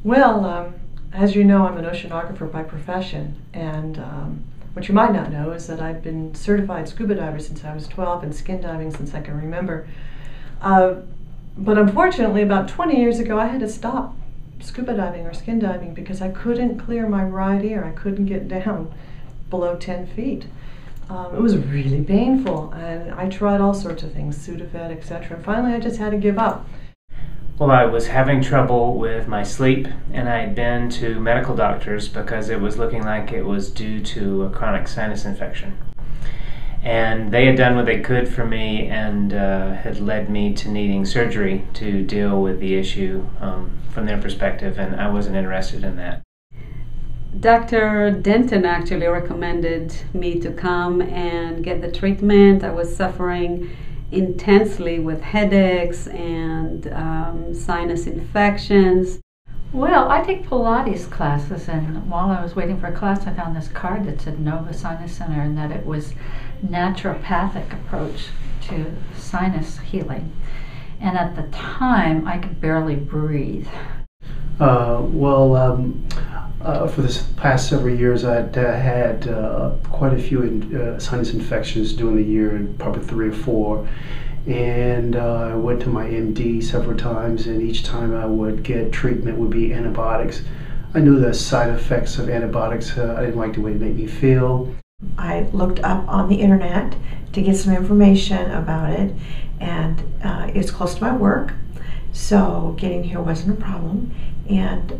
Well, as you know, I'm an oceanographer by profession, and what you might not know is that I've been certified scuba diver since I was 12 and skin diving since I can remember. But unfortunately, about 20 years ago, I had to stop scuba diving or skin diving because I couldn't clear my right ear. I couldn't get down below 10 feet. It was really painful, and I tried all sorts of things, Sudafed, etc. Finally, I just had to give up. Well, I was having trouble with my sleep, and I had been to medical doctors because it was looking like it was due to a chronic sinus infection. And they had done what they could for me and had led me to needing surgery to deal with the issue from their perspective, and I wasn't interested in that. Dr. Denton actually recommended me to come and get the treatment. I was suffering intensely with headaches and sinus infections. Well, I take Pilates classes, and while I was waiting for a class, I found this card that said Nova Sinus Center, and that it was naturopathic approach to sinus healing. And at the time, I could barely breathe. For this past several years, I'd had quite a few sinus infections during the year, probably 3 or 4. And I went to my MD several times, and each time I would get treatment would be antibiotics. I knew the side effects of antibiotics. I didn't like the way it made me feel. I looked up on the internet to get some information about it, and it's close to my work, so getting here wasn't a problem. And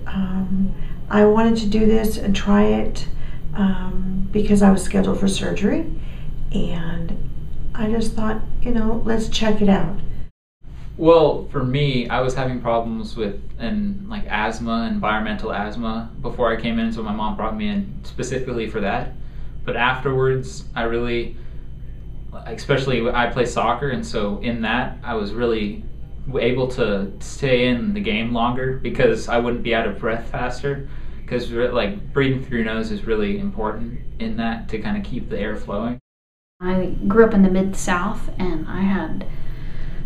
I wanted to do this and try it because I was scheduled for surgery, and I just thought, let's check it out. Well, for me, I was having problems with like asthma, environmental asthma before I came in, so my mom brought me in specifically for that. But afterwards, I really, especially I play soccer, and so in that, I was really able to stay in the game longer because I wouldn't be out of breath faster, because like breathing through your nose is really important in that to kind of keep the air flowing. I grew up in the Mid-South, and I had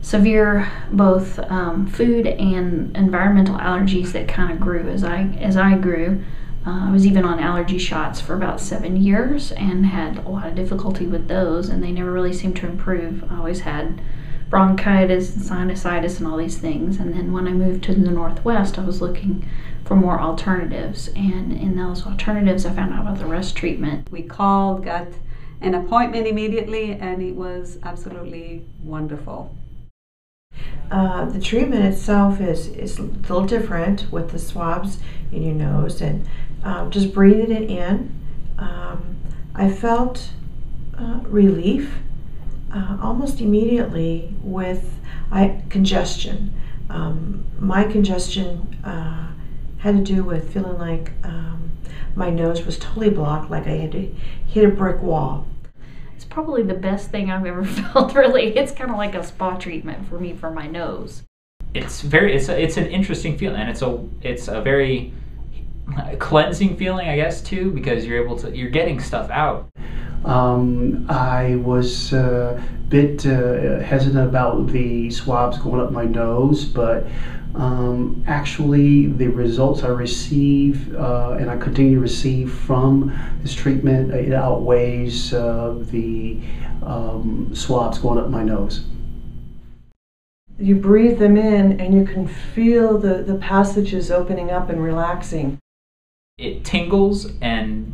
severe both food and environmental allergies that kind of grew as I grew. I was even on allergy shots for about 7 years and had a lot of difficulty with those, and they never really seemed to improve. I always had bronchitis and sinusitis and all these things, and then when I moved to the Northwest, I was looking for more alternatives, and in those alternatives I found out about the rest treatment. We called, got an appointment immediately, and it was absolutely wonderful. The treatment itself is a little different with the swabs in your nose, and just breathing it in. I felt relief almost immediately with congestion. My congestion had to do with feeling like my nose was totally blocked, like I had to hit a brick wall. It's probably the best thing I've ever felt, really. It's kind of like a spa treatment for me for my nose. It's an interesting feeling, and it's a very cleansing feeling, I guess, too, because you're getting stuff out. I was a bit hesitant about the swabs going up my nose, but actually the results I receive and I continue to receive from this treatment, it outweighs the swabs going up my nose. You breathe them in and you can feel the passages opening up and relaxing. It tingles, and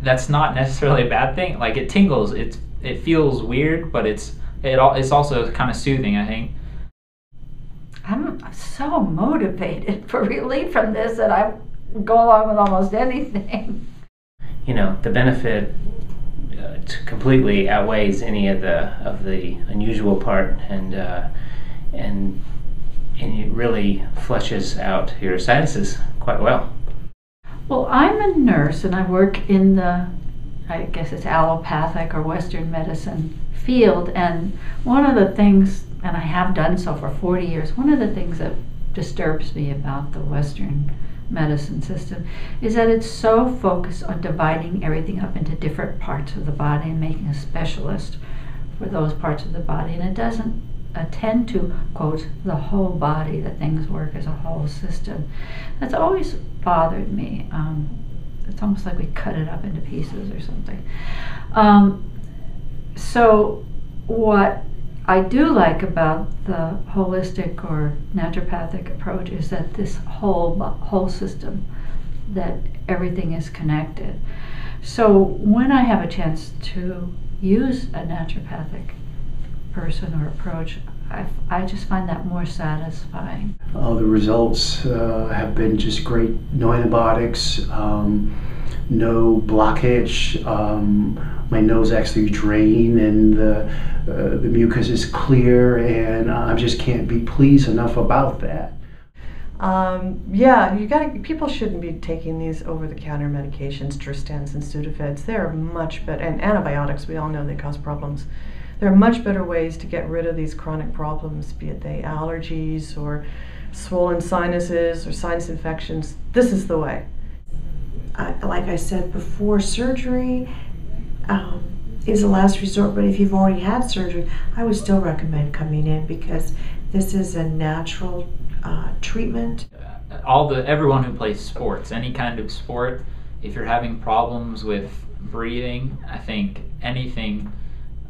that's not necessarily a bad thing. Like, it tingles, it feels weird, but it's also kind of soothing, I think. I'm so motivated for relief from this that I go along with almost anything. The benefit completely outweighs any of the unusual part, and it really flushes out your sinuses quite well. Well, I'm a nurse, and I work in the, I guess it's allopathic or Western medicine field, and one of the things, and I have done so for 40 years, one of the things that disturbs me about the Western medicine system is that it's so focused on dividing everything up into different parts of the body and making a specialist for those parts of the body, and it doesn't attend to, quote, the whole body, that things work as a whole system. That's always bothered me. It's almost like we cut it up into pieces or something. So what I do like about the holistic or naturopathic approach is that this whole system, that everything is connected. So when I have a chance to use a naturopathic person or approach, I just find that more satisfying. The results have been just great. No antibiotics, no blockage. My nose actually drained, and the mucus is clear, and I just can't be pleased enough about that. Yeah, people shouldn't be taking these over-the-counter medications, Tristans and Sudafeds. They're much better, and antibiotics, we all know they cause problems. There are much better ways to get rid of these chronic problems, be it they allergies or swollen sinuses or sinus infections. This is the way. Like I said before, surgery is a last resort, but if you've already had surgery, I would still recommend coming in because this is a natural treatment. Everyone who plays sports, any kind of sport, if you're having problems with breathing, I think anything,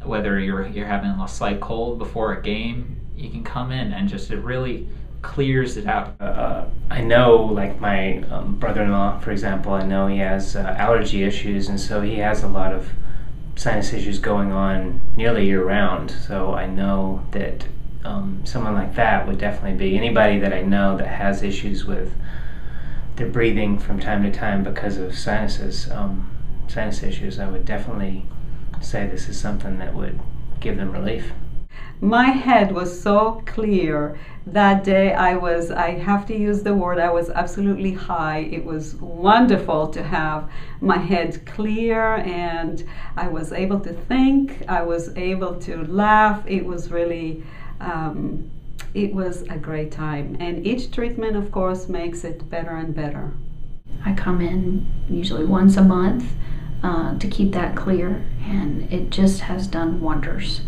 whether you're having a slight cold before a game, you can come in and just, it really clears it out. I know, like my brother-in-law, for example, I know he has allergy issues, and so he has a lot of sinus issues going on nearly year-round. So I know that someone like that would definitely be, anybody that I know that has issues with their breathing from time to time because of sinus issues, I would definitely say this is something that would give them relief. My head was so clear that day. I have to use the word, I was absolutely high. It was wonderful to have my head clear, and I was able to think, I was able to laugh. It was really, it was a great time. And each treatment, of course, makes it better and better. I come in usually once a month to keep that clear, and it just has done wonders.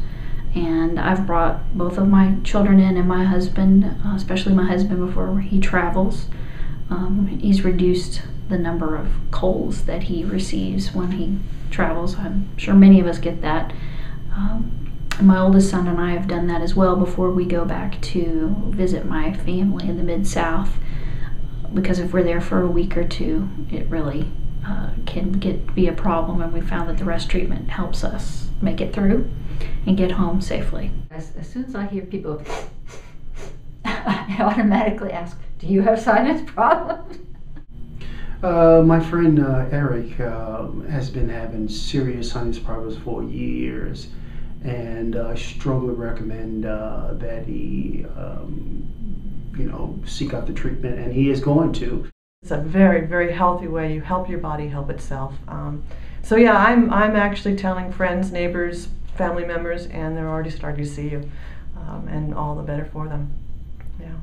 And I've brought both of my children in, and my husband, especially my husband before he travels. He's reduced the number of colds that he receives when he travels. I'm sure many of us get that. My oldest son and I have done that as well before we go back to visit my family in the Mid-South, because if we're there for a week or two, it really can be a problem, and we found that the rest treatment helps us make it through and get home safely. As soon as I hear people, I automatically ask, do you have sinus problems? My friend Eric has been having serious sinus problems for years, and I strongly recommend that he seek out the treatment, and he is going to. It's a very, very healthy way. You help your body help itself. So yeah, I'm actually telling friends, neighbors, family members, and they're already starting to see you, and all the better for them. Yeah.